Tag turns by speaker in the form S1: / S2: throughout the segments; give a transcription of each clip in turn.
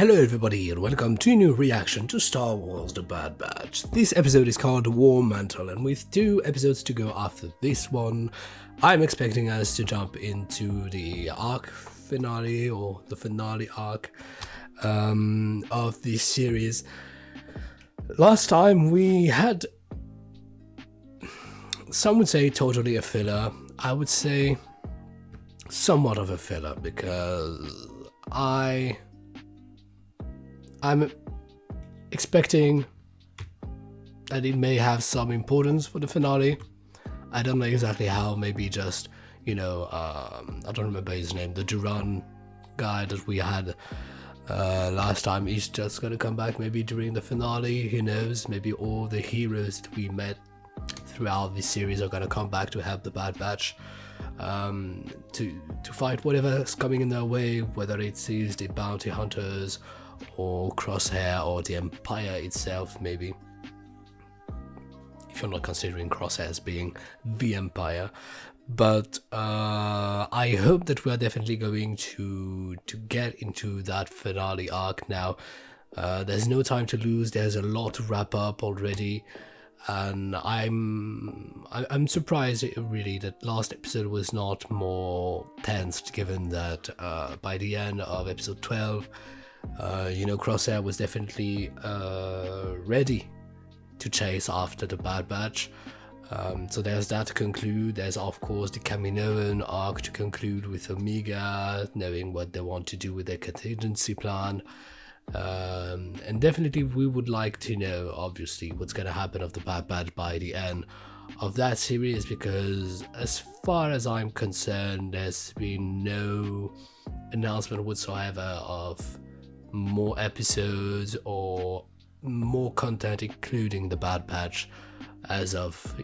S1: Hello everybody and welcome to a new reaction to Star Wars The Bad Batch. This episode is called War-Mantle, and with 2 episodes to go after this one, I'm expecting us to jump into the arc finale, or the finale arc of this series. Last time we had, some would say totally a filler, I would say somewhat of a filler, because I'm expecting that it may have some importance for the finale. I don't know exactly how, maybe just, I don't remember his name, the Duran guy that we had last time, he's just gonna come back maybe during the finale, who knows, maybe all the heroes that we met throughout this series are gonna come back to help the Bad Batch to fight whatever's coming in their way, whether it's the bounty hunters or Crosshair or the Empire itself, maybe, if you're not considering Crosshair as being the Empire. But I hope that we are definitely going to get into that finale arc now. There's no time to lose, there's a lot to wrap up already, and I'm surprised really that last episode was not more tensed, given that by the end of episode 12 Crosshair was definitely ready to chase after the Bad Batch. So there's that to conclude. There's of course the Kaminoan arc to conclude with Omega, knowing what they want to do with their contingency plan. And definitely we would like to know, obviously, what's going to happen of the Bad Batch by the end of that series, because as far as I'm concerned, there's been no announcement whatsoever of more episodes or more content including the Bad Batch as of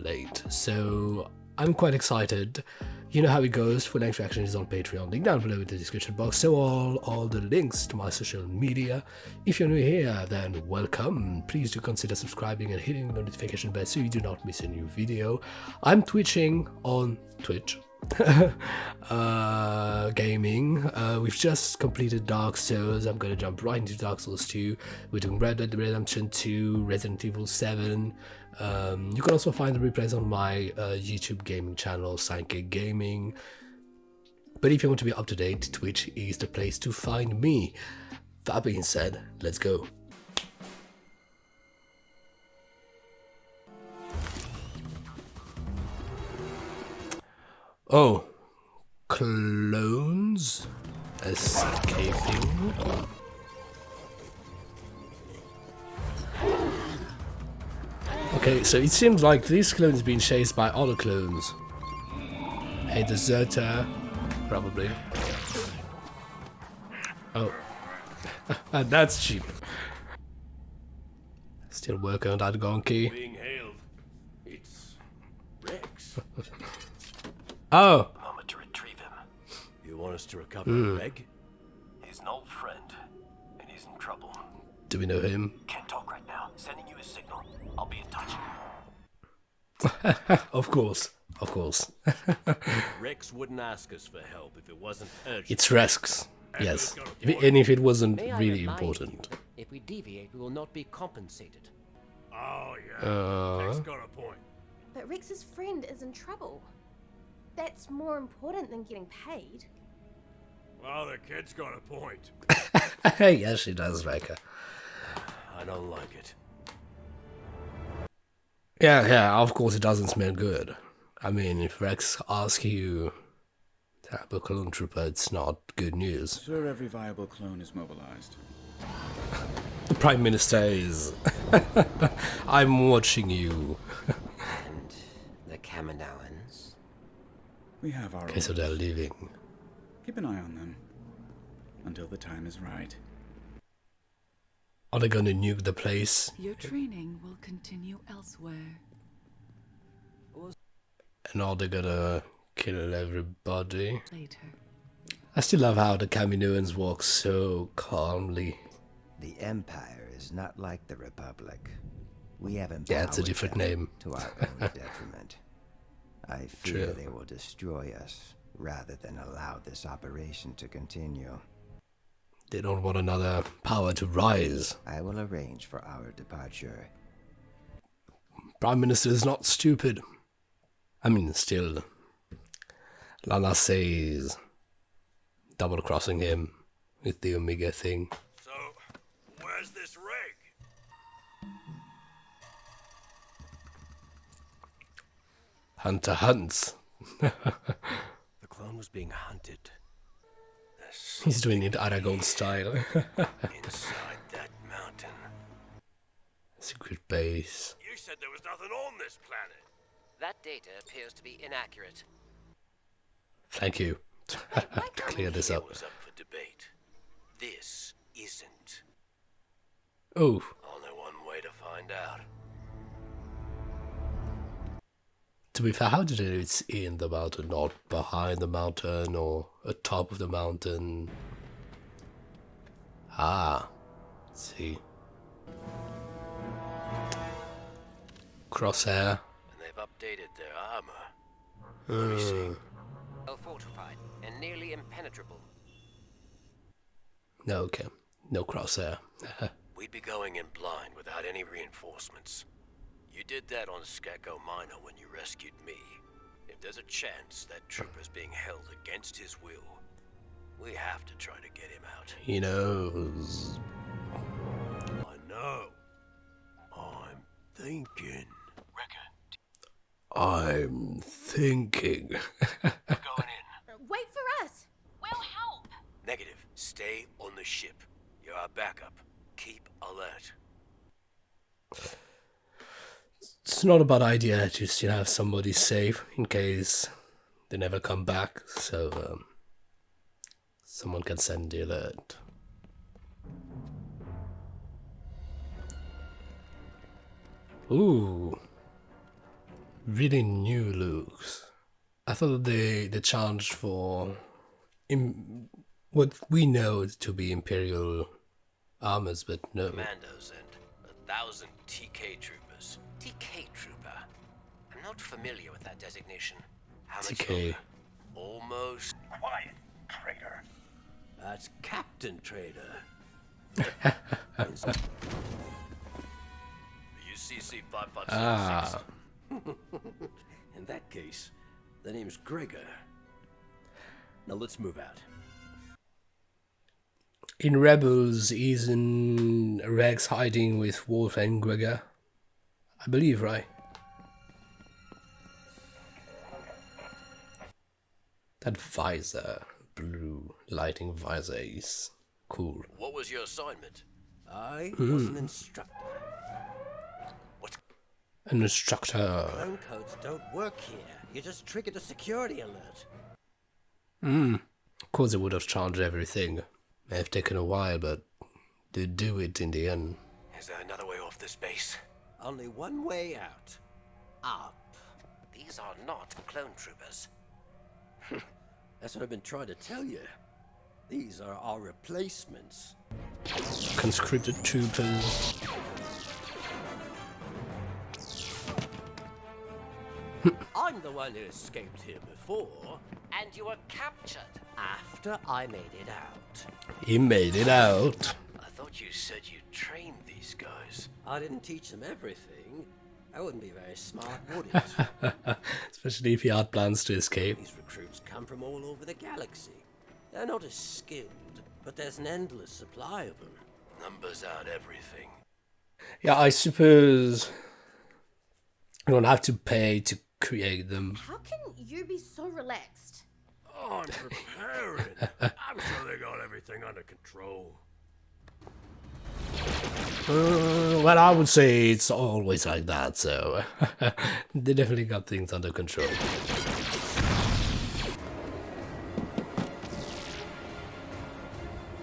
S1: late. So I'm quite excited. You know how it goes. For next reaction is on Patreon, link down below in the description box, so all the links to my social media. If you're new here, then welcome. Please do consider subscribing and hitting the notification bell so you do not miss a new video. I'm twitching on Twitch. Gaming. We've just completed Dark Souls. I'm gonna jump right into Dark Souls 2. We're doing Red Dead Redemption 2, Resident Evil 7. You can also find the replays on my YouTube gaming channel, Sanke Gaming. But if you want to be up to date, Twitch is the place to find me. That being said, let's go. Oh, clones escaping. Okay, so it seems like this clone is being chased by other clones. A deserter, probably. Oh, that's cheap. Still working on that donkey.
S2: Being hailed. It's Rex.
S1: Oh.
S3: Moment to retrieve him.
S2: You want us to recover Reg?
S3: He's an old friend, and he's in trouble.
S1: Do we know him?
S3: Can't talk right now. Sending you a signal. I'll be in touch.
S1: Of course, of course.
S2: Rex wouldn't ask us for help if it wasn't urgent.
S1: It's Rex, yes. And if it wasn't really important.
S4: If we deviate, we will not be compensated.
S2: Oh yeah, Rex got a point.
S5: But Rex's friend is in trouble. That's more important than getting paid.
S2: Well, the kid's got a point.
S1: Yes, she does, Rebecca.
S2: I don't like it.
S1: Yeah, of course it doesn't smell good. I mean, if Rex asks you to have a clone trooper, it's not good news.
S6: Sure, every viable clone is mobilized.
S1: The Prime Minister is... I'm watching you.
S4: And the Kaminoans?
S6: We have our
S1: Okay, so they're leaving.
S6: Keep an eye on them until the time is right.
S1: Are they gonna nuke the place?
S7: Your training will continue elsewhere.
S1: And are they gonna kill everybody?
S7: Later.
S1: I still love how the Kaminoans walk so calmly.
S8: The Empire is not like the Republic. We haven't.
S1: Yeah, it's a different name.
S8: To our own detriment. I fear they will destroy us rather than allow this operation to continue.
S1: They don't want another power to rise.
S8: I will arrange for our departure.
S1: Prime Minister is not stupid. I mean, still, Lana says double-crossing him with the Omega thing.
S2: So, where's this rig?
S1: Hunter hunts.
S3: The clone was being hunted. There's
S1: He's doing it Aragorn style.
S3: inside that mountain.
S1: Secret base.
S2: You said there was nothing on this planet.
S4: That data appears to be inaccurate.
S1: Thank you. To clear this
S3: It
S1: up.
S3: was up for debate. This isn't.
S1: Oh,
S3: Only one way to find out.
S1: to be fair, how did it know it's in the mountain, not behind the mountain or atop of the mountain? Ah, see. Crosshair.
S3: And they've updated their armor. Let me see.
S4: Well fortified and nearly impenetrable.
S1: No, okay. No crosshair.
S3: We'd be going in blind without any reinforcements. You did that on Skako Minor when you rescued me. If there's a chance that trooper's being held against his will, we have to try to get him out.
S1: He knows.
S2: I know. I'm thinking.
S1: I'm thinking.
S3: Going in.
S5: Wait for us.
S9: We'll help.
S3: Negative. Stay on the ship. You're our backup. Keep alert.
S1: It's not a bad idea to still have somebody safe in case they never come back, so someone can send the alert. Ooh, really new looks. I thought they charged for what we know to be Imperial armors, but no.
S3: Commandos and 1,000 TK troopers. TK trooper? I'm not familiar with that designation. How much
S1: TK.
S3: longer? Almost.
S2: Quiet, traitor.
S3: That's Captain Trader. UCC 5576.
S1: Ah,
S2: In that case, the name's Gregor. Now let's move out.
S1: in Rebels, isn't Rex hiding with Wolf and Gregor? I believe, right? That visor, blue lighting visor is cool.
S3: What was your assignment?
S2: I was an instructor.
S1: An instructor.
S4: Clone codes don't work here. You just triggered a security alert.
S1: Of course, they would have charged everything. May have taken a while, but they do it in the end.
S3: Is there another way off this base?
S4: Only one way out. Up.
S3: These are not clone troopers.
S2: That's what I've been trying to tell you. These are our replacements.
S1: Conscripted troopers.
S2: I'm the one who escaped here before.
S4: And you were captured.
S2: After I made it out.
S1: He made it out.
S3: I thought you said you trained these guys.
S2: I didn't teach them everything. I wouldn't be very smart, would it?
S1: Especially if he had plans to escape.
S2: These recruits come from all over the galaxy. They're not as skilled, but there's an endless supply of them.
S3: Numbers aren't everything.
S1: Yeah, I suppose you don't have to pay to create them.
S5: How can you be so relaxed?
S2: I'm preparing. I'm sure they got everything under control.
S1: Well, I would say it's always like that, so they definitely got things under control.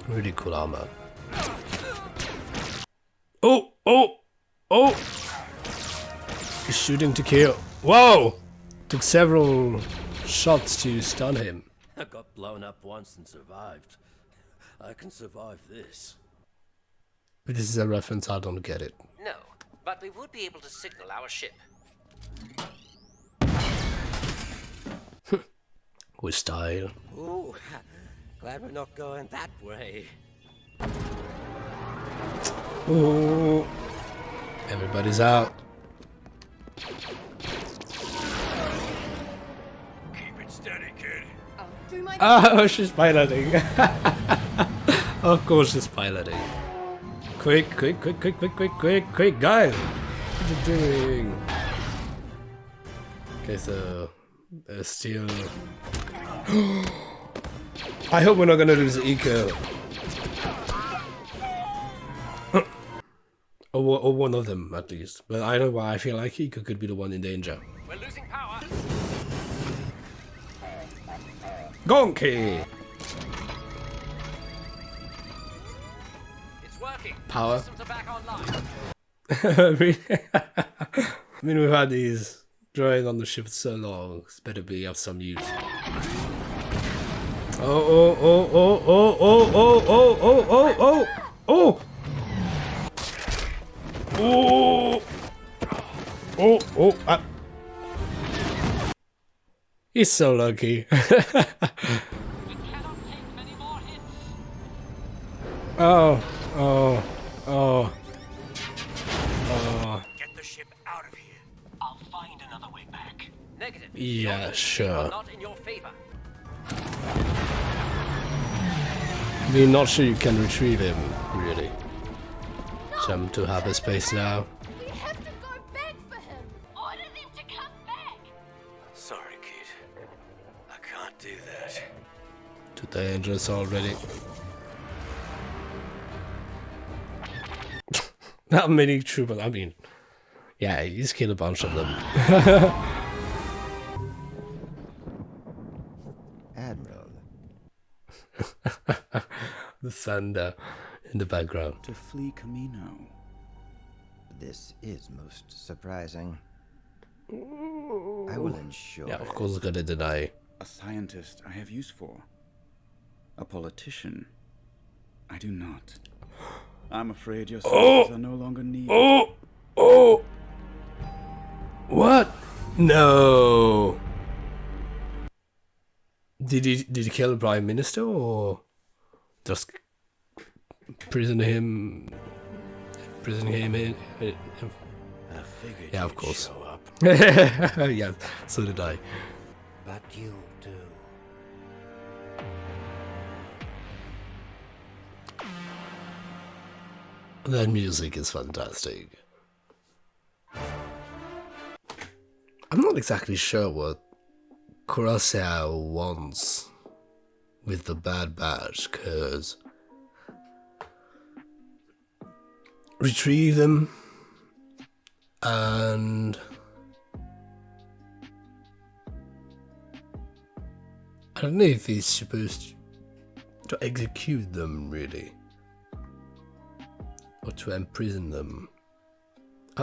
S1: Really cool armor. Oh, oh, oh! He's shooting to kill. Whoa! Took several shots to stun him.
S2: I got blown up once and survived. I can survive this.
S1: But this is a reference, I don't get it.
S4: No, but we would be able to signal our ship.
S1: With style.
S2: Ooh, glad we're not going that way.
S1: Oh, everybody's out.
S3: Keep it steady, kid.
S5: I'll do my
S1: Oh, she's piloting. Of course she's piloting. Quick, guys. What are you doing? Okay, so there's still... I hope we're not gonna lose eco. Or one of them, at least. But I know why I feel like eco could be the one in danger.
S3: We're losing power.
S1: Gonky!
S3: It's working.
S1: Power.
S3: Systems are back online.
S1: I mean, we've had these droid on the ship so long. It's better be of some use. Oh! He's so lucky. Oh.
S3: Get the ship out of here. I'll find another way back. Negative.
S1: Yeah,
S3: Your
S1: sure.
S3: not in your favor.
S1: I mean, not sure you can retrieve him, really. Jump to hyperspace now.
S5: We have to go back for him. Order them to come back.
S3: Sorry, kid. I can't do that.
S1: Too dangerous already. Not many troopers, I mean... Yeah, he's killed a bunch of them.
S8: Admiral,
S1: The thunder in the background.
S6: To flee Camino.
S8: this is most surprising. I will ensure.
S1: Yeah, of course, gonna deny.
S6: A scientist I have use for. A politician I do not. I'm afraid your services are no longer needed.
S1: Oh! What? No. Did he kill the Prime Minister or just prison him in?
S2: I figured
S1: Yeah, of
S2: you'd
S1: course.
S2: show up.
S1: Yeah, so did I.
S8: But you do.
S1: That music is fantastic. I'm not exactly sure what Curaçao wants with the Bad Batch, cause retrieve them and I don't know if he's supposed to execute them really or to imprison them.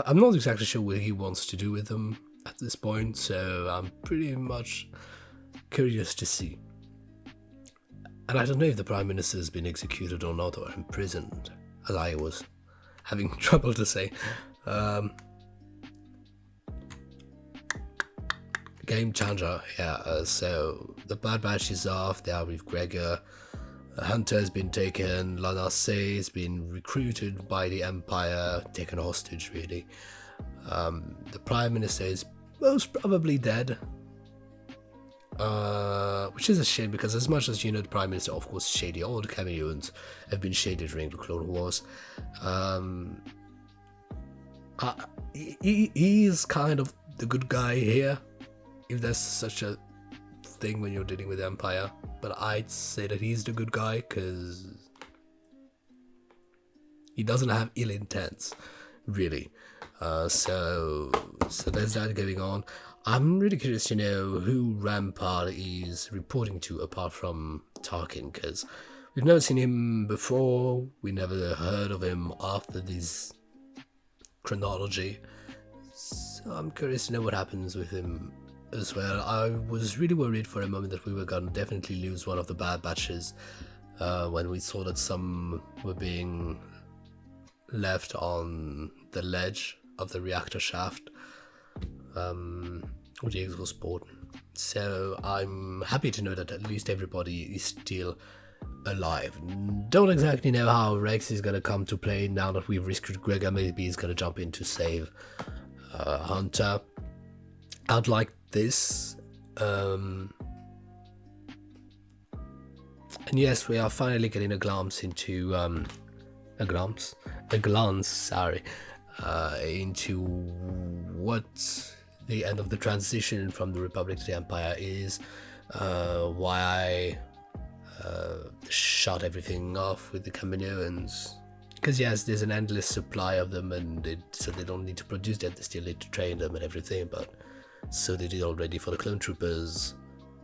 S1: I'm not exactly sure what he wants to do with them at this point, so I'm pretty much curious to see. And I don't know if the Prime Minister has been executed or not, or imprisoned, as I was having trouble to say. Game changer, yeah. So the Bad Batch is off. They are with Gregor. Hunter has been taken. Lanasse has been recruited by the Empire, taken hostage, really. The Prime Minister is most probably dead. Which is a shame because, as much as you know, the Prime Minister, of course, shady. All the Cameroons have been shady during the Clone Wars. He's kind of the good guy here, if there's such a thing when you're dealing with the Empire. But I'd say that he's the good guy because he doesn't have ill intents, really. So there's that going on. I'm really curious to know who Rampart is reporting to apart from Tarkin, because we've never seen him before. We never heard of him after this chronology. So I'm curious to know what happens with him as well. I was really worried for a moment that we were going to definitely lose one of the Bad Batches when we saw that some were being left on the ledge of the reactor shaft or the exhaust port. So I'm happy to know that at least everybody is still alive. Don't exactly know how Rex is gonna come to play now that we've rescued Gregor. Maybe he's gonna jump in to save Hunter. I'd like this. And yes, we are finally getting a glance into into what the end of the transition from the Republic to the Empire is, why shut everything off with the Kaminoans. Because yes, there's an endless supply of them, and so they don't need to produce them, they still need to train them and everything, but so they did already for the clone troopers.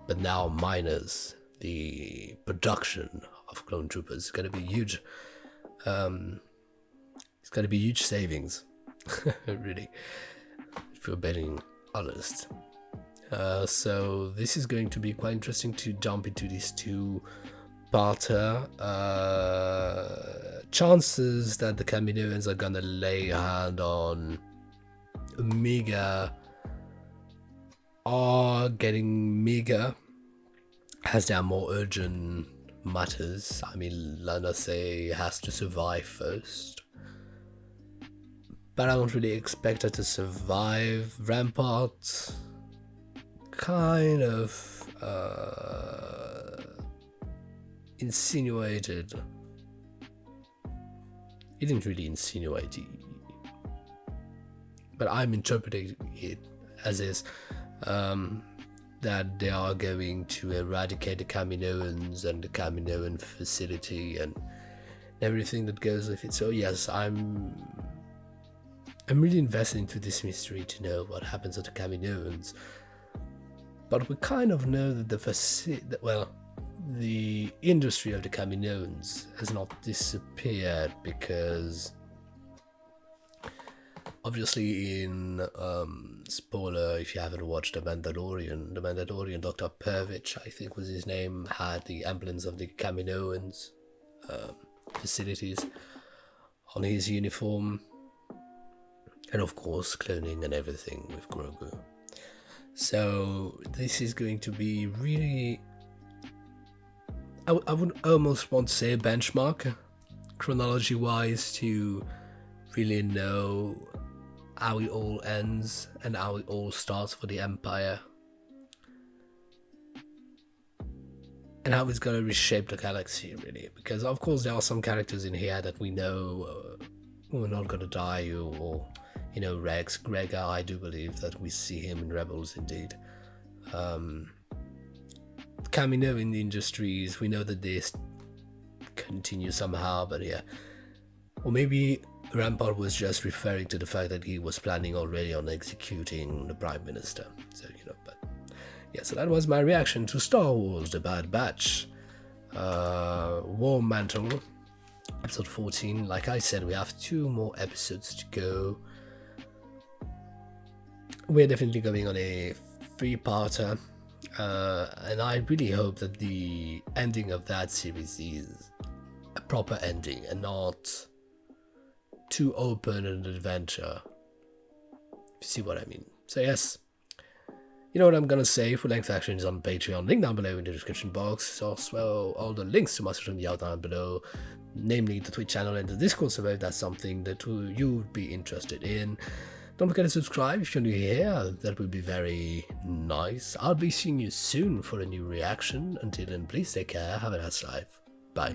S1: But now miners, the production of clone troopers is going to be huge. It's going to be huge savings, really, if you're being honest. So this is going to be quite interesting to jump into these two-parter. Chances that the Kaminoans are gonna lay a hand on Omega are getting meager, as there are more urgent matters. I mean, Lanase has to survive first, but I don't really expect her to survive. Rampart kind of insinuated. He didn't really insinuate, but I'm interpreting it as is, that they are going to eradicate the Kaminoans and the Kaminoan facility and everything that goes with it. So yes, I'm really invested into this mystery to know what happens to the Kaminoans. But we kind of know that the industry of the Kaminoans has not disappeared, because obviously in spoiler, if you haven't watched The Mandalorian, Dr. Purvich, I think was his name, had the emblems of the Kaminoans facilities on his uniform, and of course cloning and everything with Grogu. So this is going to be really, I would almost want to say a benchmark, chronology wise, to really know how it all ends and how it all starts for the Empire, and how it's going to reshape the galaxy, really. Because of course there are some characters in here that we know who are not going to die, or you know, Rex, Gregor, I do believe that we see him in Rebels indeed. Camino in the industries, we know that they continue somehow, but yeah. Or maybe Rampart was just referring to the fact that he was planning already on executing the Prime Minister. So, you know, but yeah, so that was my reaction to Star Wars: The Bad Batch. War-Mantle, episode 14. Like I said, we have 2 more episodes to go. We're definitely going on a 3-parter, and I really hope that the ending of that series is a proper ending and not too open an adventure, if you see what I mean. So yes, you know what I'm gonna say. Full length action is on Patreon, link down below in the description box. Also all the links to my social media down below, namely the Twitch channel and the Discord server, if that's something that you would be interested in. Don't forget to subscribe if you're new here, that would be very nice. I'll be seeing you soon for a new reaction. Until then, please take care, have a nice life. Bye.